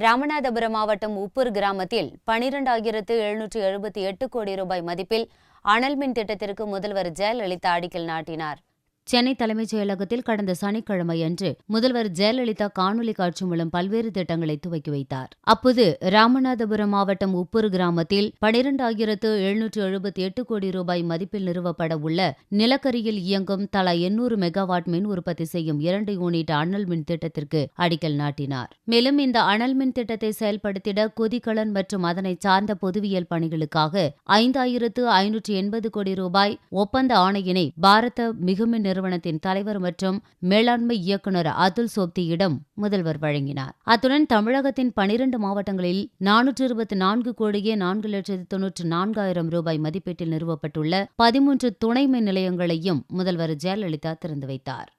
ராமநாதபுரம் மாவட்டம் உப்பூர் கிராமத்தில் 12,778 கோடி ரூபாய் மதிப்பில் அனல் மின் திட்டத்திற்கு முதல்வர் ஜெயலலிதா அடிக்கல் நாட்டினார். சென்னை தலைமைச் செயலகத்தில் கடந்த சனிக்கிழமையன்று முதல்வர் ஜெயலலிதா காணொலி காட்சி மூலம் பல்வேறு திட்டங்களை துவக்கி வைத்தார். அப்போது ராமநாதபுரம் மாவட்டம் உப்பூர் கிராமத்தில் 12,778 கோடி ரூபாய் மதிப்பில் நிறுவப்பட உள்ள நிலக்கரியில் இயங்கும் தலா 800 மெகாவாட் மின் உற்பத்தி செய்யும் 2 யூனிட் அனல் மின் திட்டத்திற்கு அடிக்கல் நாட்டினார். மேலும் இந்த அனல் மின் திட்டத்தை செயல்படுத்திட கொதிகலன் மற்றும் அதனை சார்ந்த பொதுவியல் பணிகளுக்காக 5,580 கோடி ரூபாய் ஒப்பந்த ஆணையினை பாரத மிகுமின் நிறுவனத்தின் தலைவர் மற்றும் மேலாண்மை இயக்குநர் அதுல் சோப்தியிடம் முதல்வர் வழங்கினார். அத்துடன் தமிழகத்தின் 12 மாவட்டங்களில் 424 கோடியே 4,94,000 ரூபாய் மதிப்பீட்டில் நிறுவப்பட்டுள்ள 13 துணை மின் நிலையங்களையும் முதல்வர் ஜெயலலிதா திறந்து வைத்தார்.